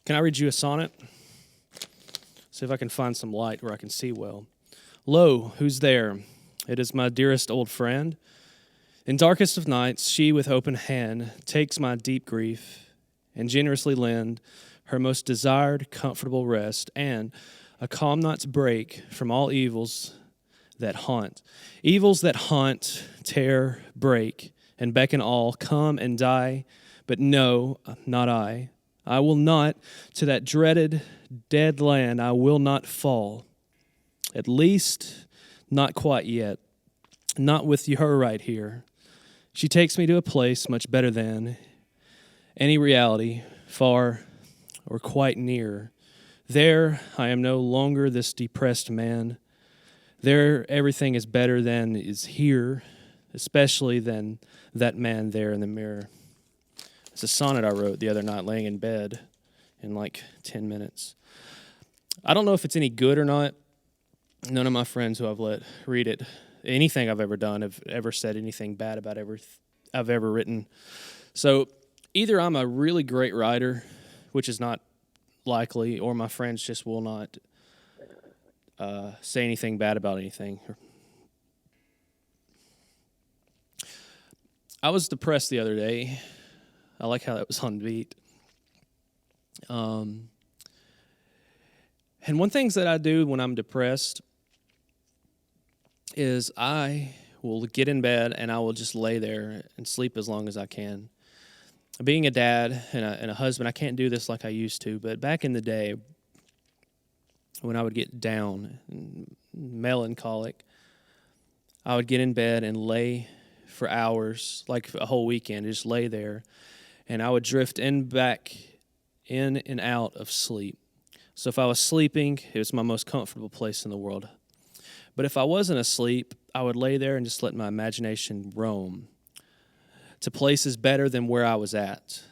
Can I read you a sonnet? See if I can find some light where I can see well. Lo, who's there? It is my dearest old friend. In darkest of nights, she with open hand takes my deep grief and generously lend her most desired comfortable rest and a calm night's break from all evils that haunt. Evils that haunt, tear, break, and beckon all, come and die. But no, not I. I will not, to that dreaded dead land, I will not fall. At least, not quite yet. Not with her right here. She takes me to a place much better than any reality, far or quite near. There, I am no longer this depressed man. There, everything is better than is here, especially than that man there in the mirror. It's a sonnet I wrote the other night laying in bed in like 10 minutes. I don't know if it's any good or not. None of my friends who I've let read it, anything I've ever done, have ever said anything bad about I've ever written. So either I'm a really great writer, which is not likely, or my friends just will not say anything bad about anything. I was depressed the other day. I like how that was on beat. And one thing that I do when I'm depressed is I will get in bed and I will just lay there and sleep as long as I can. Being a dad and a husband, I can't do this like I used to, but back in the day when I would get down and melancholic, I would get in bed and lay for hours, like a whole weekend, just lay there, and I would drift back in and out of sleep. So if I was sleeping, it was my most comfortable place in the world. But if I wasn't asleep, I would lay there and just let my imagination roam to places better than where I was at.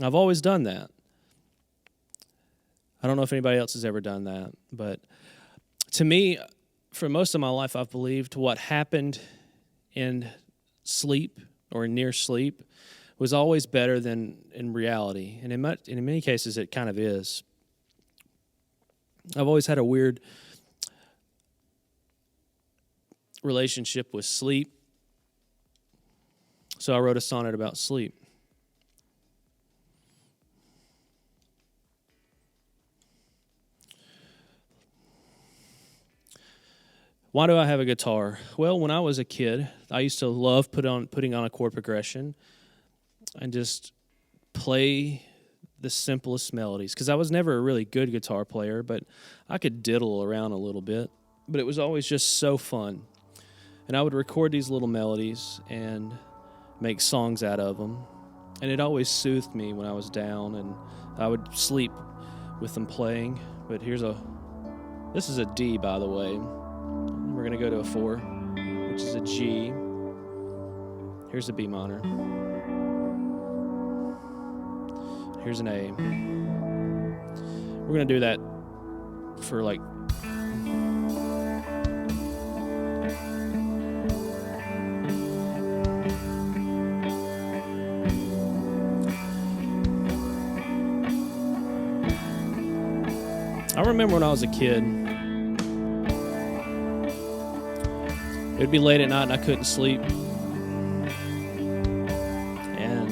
I've always done that. I don't know if anybody else has ever done that, but to me, for most of my life, I've believed what happened in sleep or near sleep was always better than in reality. And in many cases, it kind of is. I've always had a weird relationship with sleep. So I wrote a sonnet about sleep. Why do I have a guitar? Well, when I was a kid, I used to love putting on a chord progression and just play the simplest melodies. Because I was never a really good guitar player, but I could diddle around a little bit. But it was always just so fun. And I would record these little melodies and make songs out of them. And it always soothed me when I was down, and I would sleep with them playing. But this is a D, by the way. We're going to go to a 4, which is a G. Here's a B minor. Here's an A. We're going to do that for like I remember when I was a kid, it would be late at night and I couldn't sleep. And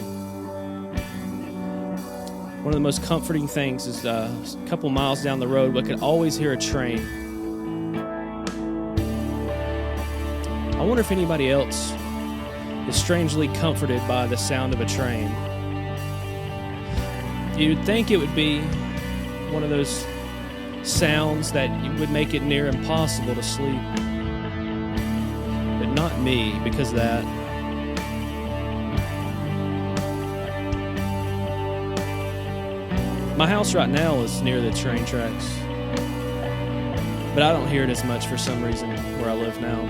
one of the most comforting things is a couple miles down the road, I could always hear a train. I wonder if anybody else is strangely comforted by the sound of a train. You'd think it would be one of those sounds that would make it near impossible to sleep. But not me, because of that. My house right now is near the train tracks, but I don't hear it as much for some reason where I live now.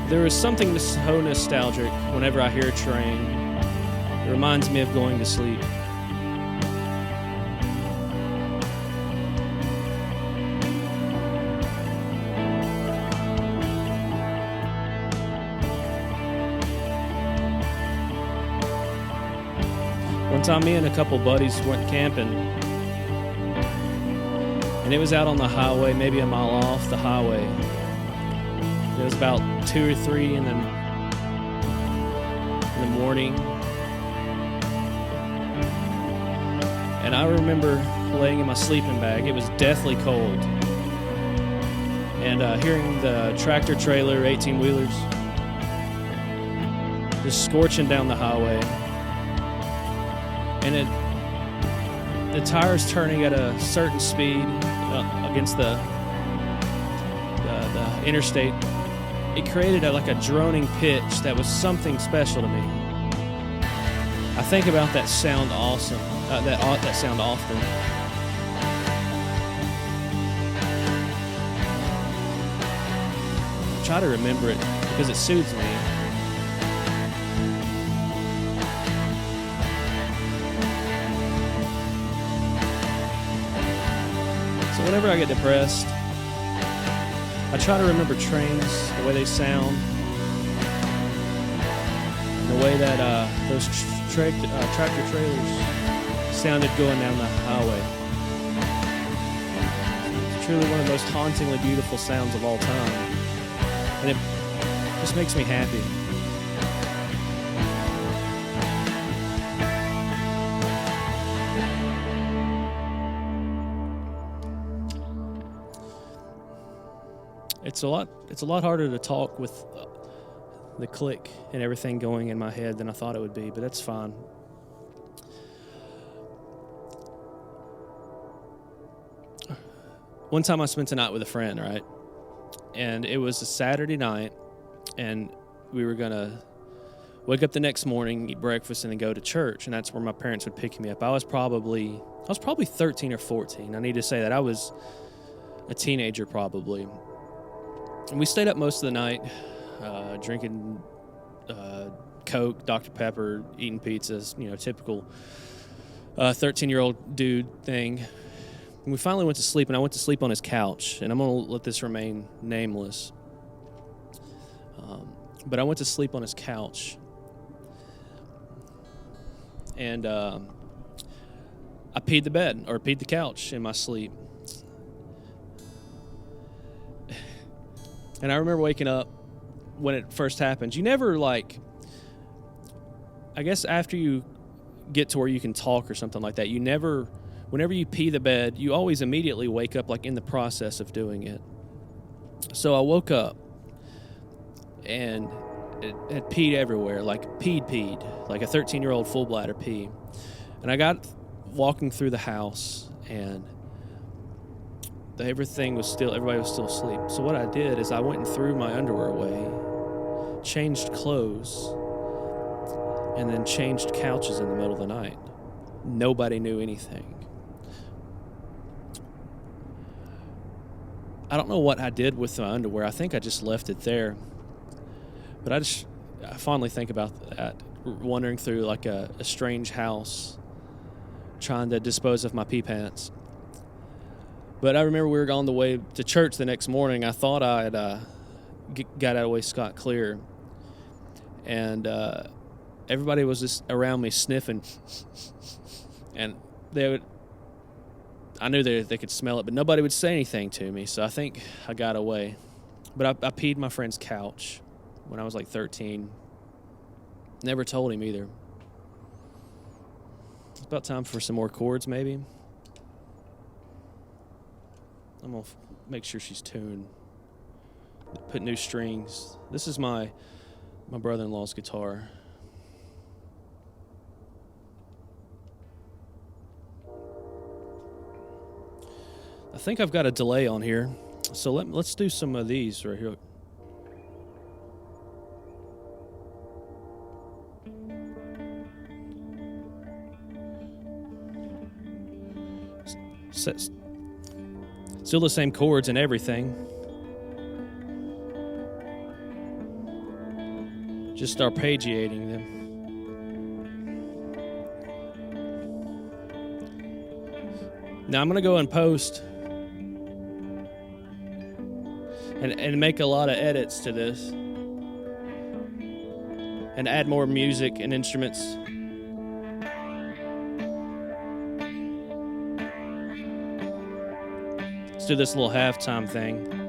There is something so nostalgic whenever I hear a train. It reminds me of going to sleep. One time, me and a couple buddies went camping, and it was out on the highway, maybe a mile off the highway. It was about 2 or 3 in the morning, and I remember laying in my sleeping bag. It was deathly cold, and hearing the tractor trailer 18-wheelers just scorching down the highway, and the tires turning at a certain speed against the interstate. It created a droning pitch that was something special to me. I think about that sound that sound often. I try to remember it because it soothes me. So whenever I get depressed, I try to remember trains, the way they sound, and the way that those tractor trailers sounded going down the highway. It's truly one of the most hauntingly beautiful sounds of all time, and it just makes me happy. It's a lot harder to talk with the click and everything going in my head than I thought it would be, but that's fine. One time I spent a night with a friend, right? And it was a Saturday night, and we were gonna wake up the next morning, eat breakfast, and then go to church, and that's where my parents would pick me up. I was probably 13 or 14. I need to say that. I was a teenager probably. And we stayed up most of the night, drinking Coke, Dr. Pepper, eating pizzas, typical 13-year-old dude thing. And we finally went to sleep, and I went to sleep on his couch, and I'm going to let this remain nameless. But I went to sleep on his couch, and I peed the couch in my sleep. And I remember waking up when it first happened. You never I guess after you get to where you can talk or something like that, whenever you pee the bed, you always immediately wake up in the process of doing it. So I woke up and it had peed everywhere, peed, like a 13-year-old full bladder pee. And I got walking through the house, and everybody was still asleep. So what I did is I went and threw my underwear away, changed clothes, and then changed couches in the middle of the night. Nobody knew anything. I don't know what I did with my underwear. I think I just left it there. But I fondly think about that, wandering through a strange house, trying to dispose of my pee pants. But I remember we were on the way to church the next morning. I thought I had got out of the way scot-clear. And everybody was just around me sniffing. And I knew they could smell it, but nobody would say anything to me. So I think I got away. But I peed my friend's couch when I was 13. Never told him either. It's about time for some more chords, maybe. I'm going to make sure she's tuned. Put new strings. This is my brother-in-law's guitar. I think I've got a delay on here. So let's do some of these right here. Still the same chords and everything. Just arpeggiating them. Now I'm going to go and post and make a lot of edits to this and add more music and instruments. Let's do this little halftime thing.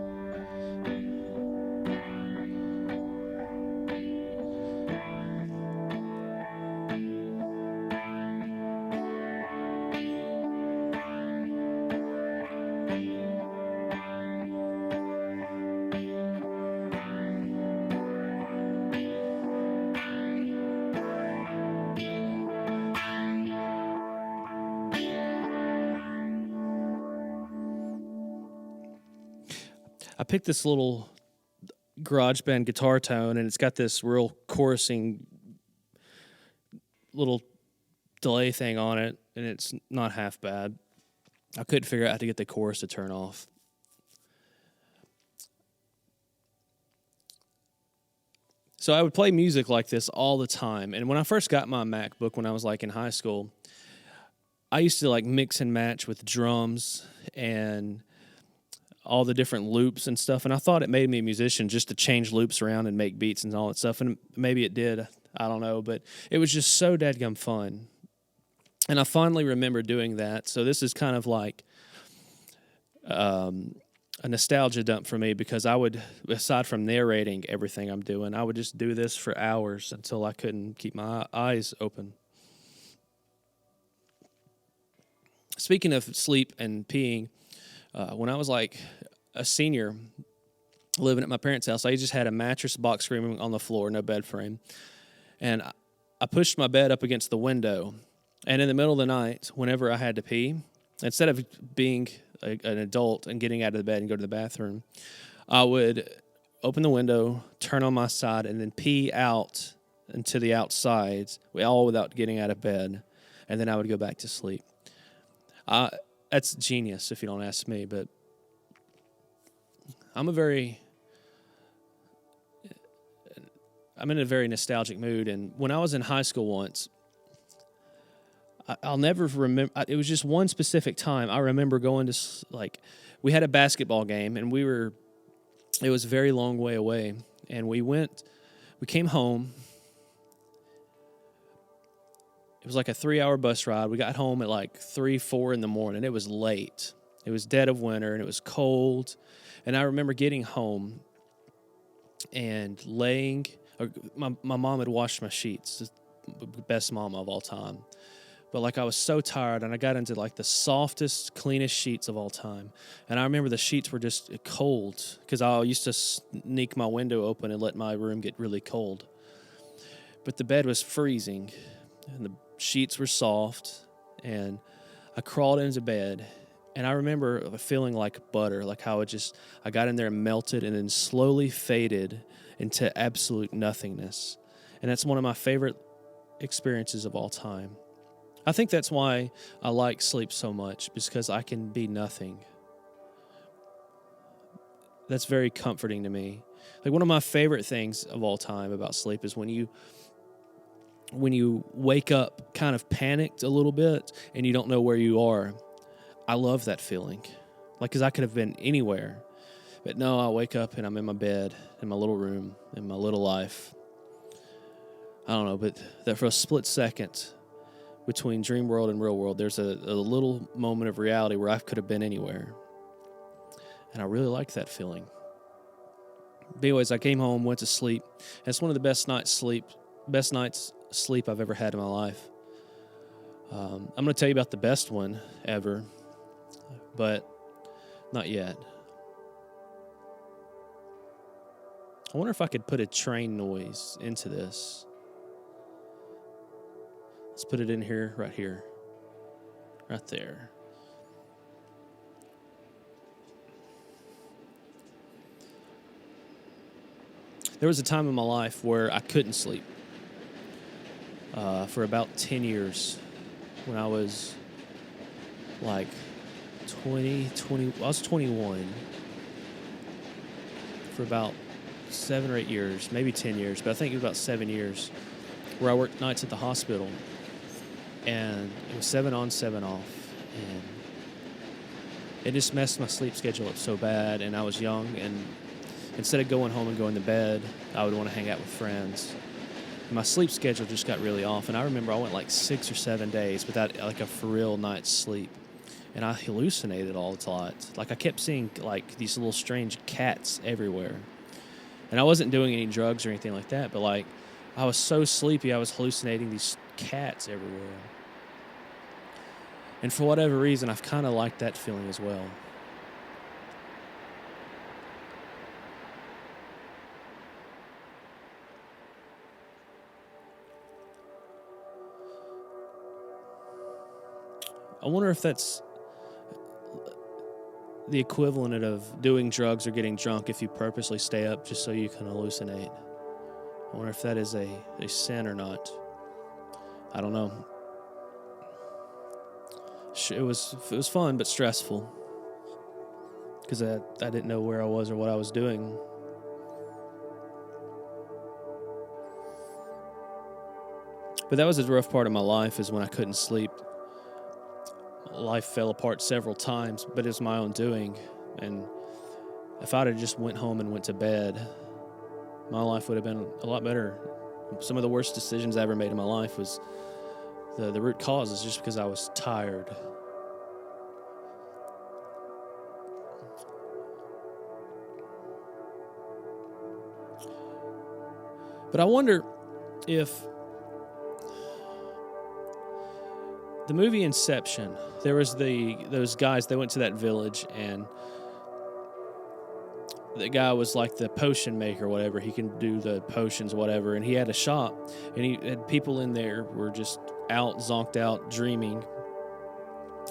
I picked this little garage band guitar tone, and it's got this real chorusing little delay thing on it, and it's not half bad. I couldn't figure out how to get the chorus to turn off. So I would play music like this all the time, and when I first got my MacBook when I was like in high school, I used to like mix and match with drums and all the different loops and stuff, and I thought it made me a musician just to change loops around and make beats and all that stuff, and maybe it did, I don't know, but it was just so dadgum fun. And I finally remember doing that, so this is kind of like a nostalgia dump for me, because I would, aside from narrating everything I'm doing, I would just do this for hours until I couldn't keep my eyes open. Speaking of sleep and peeing, when I was like a senior living at my parents' house, I just had a mattress box screaming on the floor, no bed frame. And I pushed my bed up against the window. And in the middle of the night, whenever I had to pee, instead of being an adult and getting out of the bed and go to the bathroom, I would open the window, turn on my side, and then pee out into the outside, all without getting out of bed. And then I would go back to sleep. That's genius, if you don't ask me, but I'm in a very nostalgic mood, and when I was in high school once, I'll never remember, it was just one specific time. I remember going to, like, we had a basketball game, and it was a very long way away, and we came home. It was like a 3-hour bus ride. We got home at like 3, 4 in the morning. It was late. It was dead of winter, and it was cold. And I remember getting home and my mom had washed my sheets, the best mom of all time. But like I was so tired, and I got into like the softest, cleanest sheets of all time. And I remember the sheets were just cold, because I used to sneak my window open and let my room get really cold. But the bed was freezing, and the sheets were soft, and I crawled into bed, and I remember feeling like butter, like how I got in there and melted and then slowly faded into absolute nothingness. And that's one of my favorite experiences of all time. I think that's why I like sleep so much, because I can be nothing. That's very comforting to me. Like, one of my favorite things of all time about sleep is when you wake up kind of panicked a little bit and you don't know where you are. I love that feeling. Like, because I could have been anywhere. But no, I wake up and I'm in my bed, in my little room, in my little life. I don't know, but that for a split second between dream world and real world, there's a little moment of reality where I could have been anywhere. And I really like that feeling. But anyways, I came home, went to sleep. And it's one of the best nights sleep I've ever had in my life. I'm going to tell you about the best one ever, but not yet. I wonder if I could put a train noise into this. Let's put it in here, right there. There was a time in my life where I couldn't sleep. For about 10 years, when I was like 20, I was 21 for about 7 or 8 years, maybe 10 years, but I think it was about 7 years, where I worked nights at the hospital, and it was 7 on, 7 off, and it just messed my sleep schedule up so bad, and I was young, and instead of going home and going to bed, I would want to hang out with friends. My sleep schedule just got really off, and I remember I went like 6 or 7 days without like a for real night's sleep. and I hallucinated all the lot. Like, I kept seeing, like, these little strange cats everywhere. And I wasn't doing any drugs or anything like that, but, like, I was so sleepy, I was hallucinating these cats everywhere. And for whatever reason, I've kind of liked that feeling as well. I wonder if that's the equivalent of doing drugs or getting drunk if you purposely stay up just so you can hallucinate. I wonder if that is a sin or not. I don't know. It was fun but stressful because I didn't know where I was or what I was doing. But that was a rough part of my life, is when I couldn't sleep. Life fell apart several times, but it was my own doing. And if I'd have just went home and went to bed, my life would have been a lot better. Some of the worst decisions I ever made in my life was the root cause is just because I was tired. But I wonder if the movie Inception, there was those guys, they went to that village, and the guy was like the potion maker, whatever. He can do the potions, whatever. And he had a shop, and he had people in there were just out, zonked out, dreaming.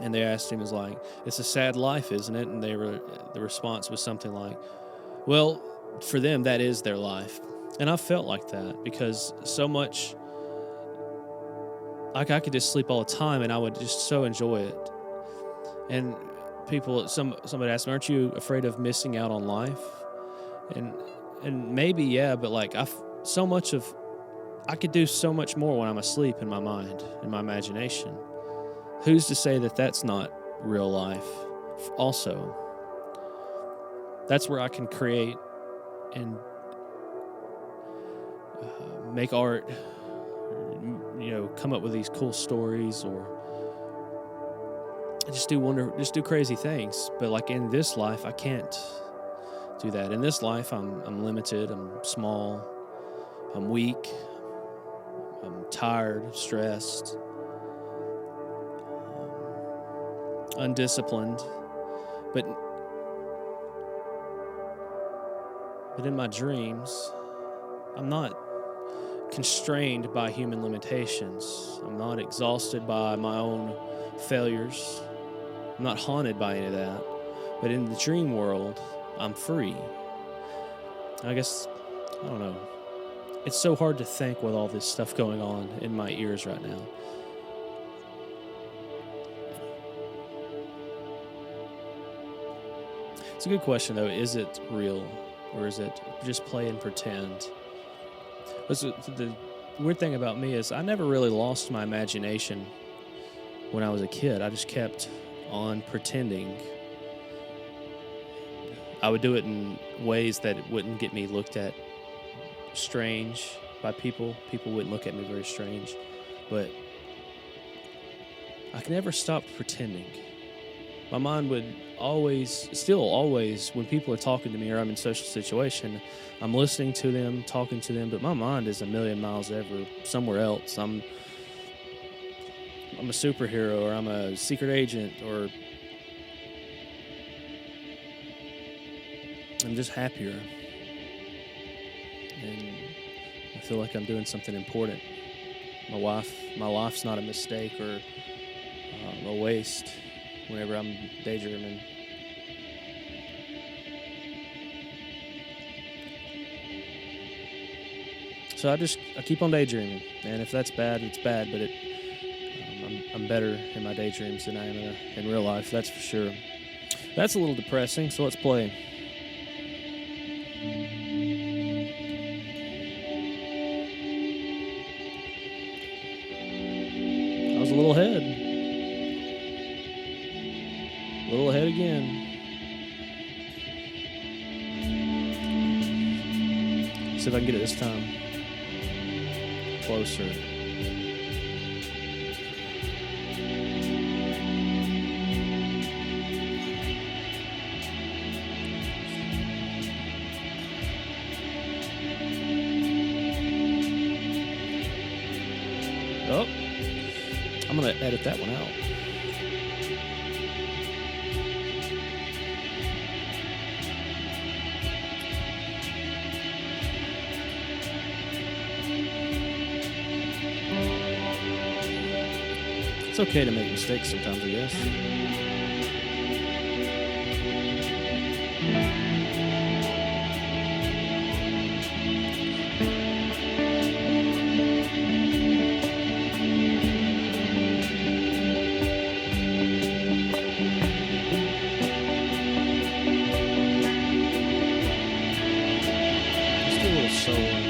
And they asked him, it's a sad life, isn't it? And the response was something like, well, for them, that is their life. And I felt like that because so much, like I could just sleep all the time and I would just so enjoy it. And somebody asked me, aren't you afraid of missing out on life? And maybe, yeah, but like I could do so much more when I'm asleep in my mind, in my imagination. Who's to say that that's not real life also? That's where I can create and make art, come up with these cool stories, or just do crazy things. But like in this life, I can't do that. In this life, I'm limited, I'm small, I'm weak, I'm tired, stressed, undisciplined. But in my dreams, I'm not constrained by human limitations. I'm not exhausted by my own failures. I'm not haunted by any of that. But in the dream world, I'm free. I guess, I don't know. It's so hard to think with all this stuff going on in my ears right now. It's a good question, though. Is it real? Or is it just play and pretend? The weird thing about me is I never really lost my imagination when I was a kid. I just kept on pretending. I would do it in ways that it wouldn't get me looked at strange by people. People wouldn't look at me very strange. But I could never stop pretending. My mind would still always, when people are talking to me or I'm in a social situation, I'm listening to them, talking to them, but my mind is a million miles somewhere else. I'm a superhero, or I'm a secret agent, or I'm just happier. And I feel like I'm doing something important. My life's not a mistake or a waste whenever I'm daydreaming. So I keep on daydreaming, and if that's bad, it's bad. But I'm better in my daydreams than I am in real life. That's for sure. That's a little depressing. So let's play. I was a little ahead. A little ahead again. See if I can get it this time. Closer. I'm going to edit that one out. It's okay to make mistakes sometimes, I guess. Let's do a little solo.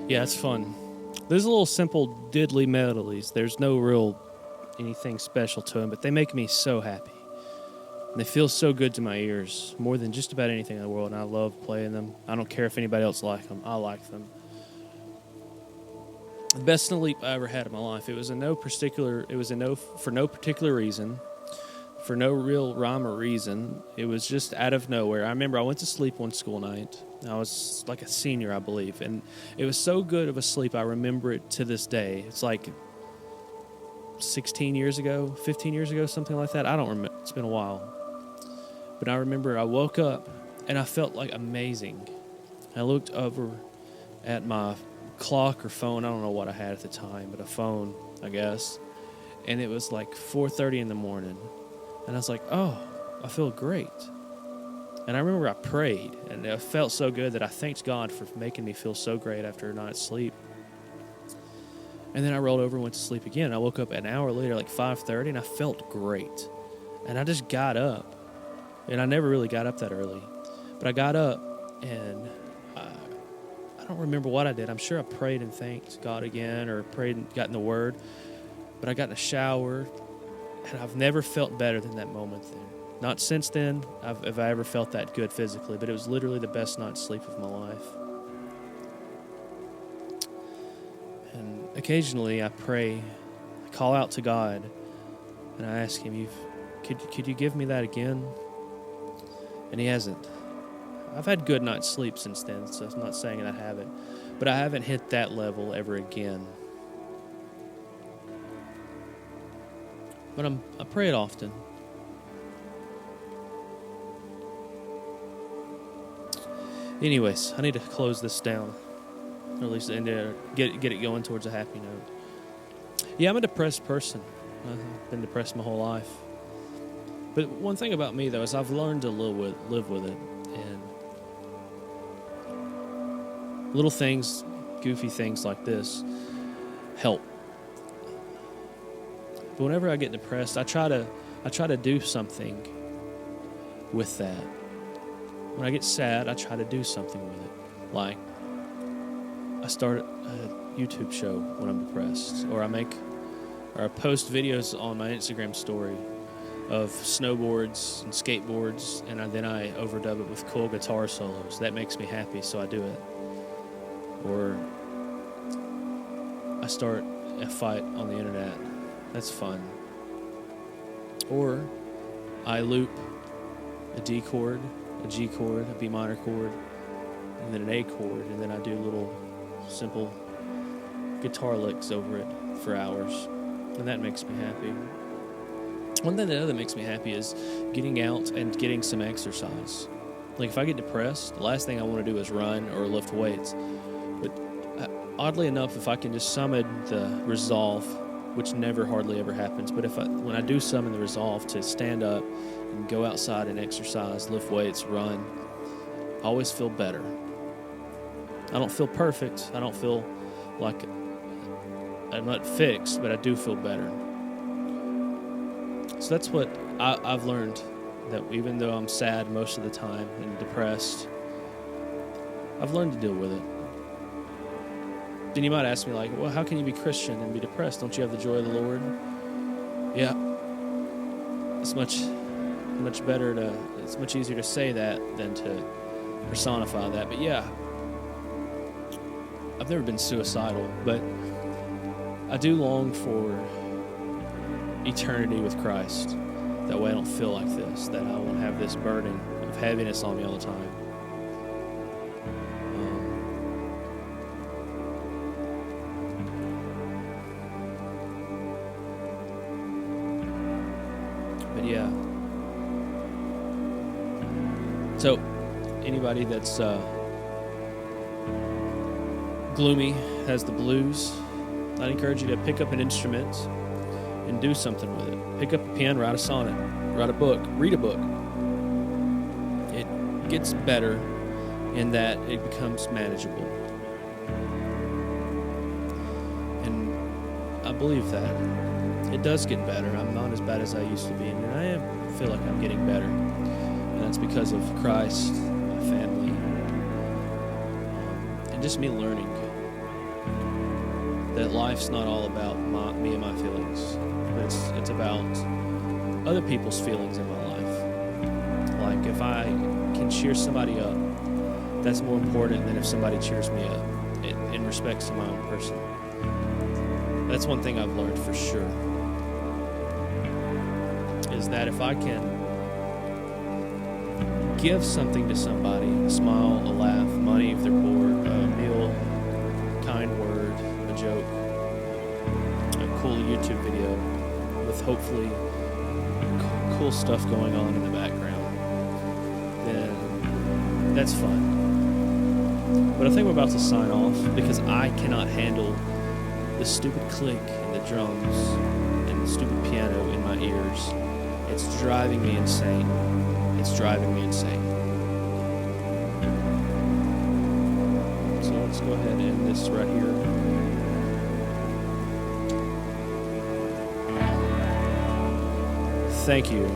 Yeah, it's fun. There's a little simple diddly melodies. There's no real anything special to them, but they make me so happy. And they feel so good to my ears, more than just about anything in the world, and I love playing them. I don't care if anybody else likes them. I like them. The best sleep I ever had in my life. It was for no particular reason, for no real rhyme or reason. It was just out of nowhere. I remember I went to sleep one school night. I was like a senior, I believe, and it was so good of a sleep. I remember it to this day. It's like 16 years ago, 15 years ago, something like that. I don't remember. It's been a while. But I remember I woke up and I felt like amazing. I looked over at my clock or phone. I don't know what I had at the time, but a phone, I guess. And it was like 4:30 in the morning. And I was like, oh, I feel great. And I remember I prayed, and it felt so good that I thanked God for making me feel so great after a night's sleep. And then I rolled over and went to sleep again. I woke up an hour later, like 5:30, and I felt great. And I just got up. And I never really got up that early. But I got up, and I don't remember what I did. I'm sure I prayed and thanked God again, or prayed and got in the Word. But I got in a shower, and I've never felt better than that moment then. Not since then have I ever felt that good physically, but it was literally the best night's sleep of my life. And occasionally I pray, I call out to God, and I ask Him, could you give me that again? And He hasn't. I've had good night's sleep since then, so I'm not saying I haven't, but I haven't hit that level ever again. But I pray it often. Anyways, I need to close this down, or at least get it going towards a happy note. Yeah, I'm a depressed person. I've been depressed my whole life. But one thing about me, though, is I've learned to live with it. And little things, goofy things like this help. But whenever I get depressed, I try to do something with that. When I get sad, I try to do something with it. Like, I start a YouTube show when I'm depressed, or I post videos on my Instagram story of snowboards and skateboards, and then I overdub it with cool guitar solos. That makes me happy, so I do it. Or I start a fight on the internet. That's fun. Or I loop a D chord, a G chord, a B minor chord, and then an A chord, and then I do little simple guitar licks over it for hours, and that makes me happy. One thing that makes me happy is getting out and getting some exercise. Like, if I get depressed, the last thing I want to do is run or lift weights. But oddly enough, if I can just summon the resolve, which never hardly ever happens, but when I do summon the resolve to stand up and go outside and exercise, lift weights, run, I always feel better. I don't feel perfect. I don't feel like I'm not fixed, but I do feel better. So that's what I've learned, that even though I'm sad most of the time and depressed, I've learned to deal with it. Then you might ask me, like, well, how can you be Christian and be depressed? Don't you have the joy of the Lord? Yeah. It's much easier to say that than to personify that. But yeah, I've never been suicidal, but I do long for eternity with Christ. That way I don't feel like this, that I won't have this burden of heaviness on me all the time. But yeah. So, anybody that's gloomy, has the blues, I'd encourage you to pick up an instrument and do something with it. Pick up a pen, write a sonnet, write a book, read a book. It gets better in that it becomes manageable. And I believe that. It does get better. I'm not as bad as I used to be, and I feel like I'm getting better. And that's because of Christ, my family, and just me learning that life's not all about me and my feelings, but it's about other people's feelings in my life. Like, if I can cheer somebody up, that's more important than if somebody cheers me up in respect to my own person. That's one thing I've learned for sure, is that if I can give something to somebody, a smile, a laugh, money if they're poor, a meal, kind word, a joke, a cool YouTube video with hopefully cool stuff going on in the background, then that's fun. But I think we're about to sign off because I cannot handle the stupid click and the drums and the stupid piano in my ears. It's driving me insane. It's driving me insane. So let's go ahead and end this right here. Thank you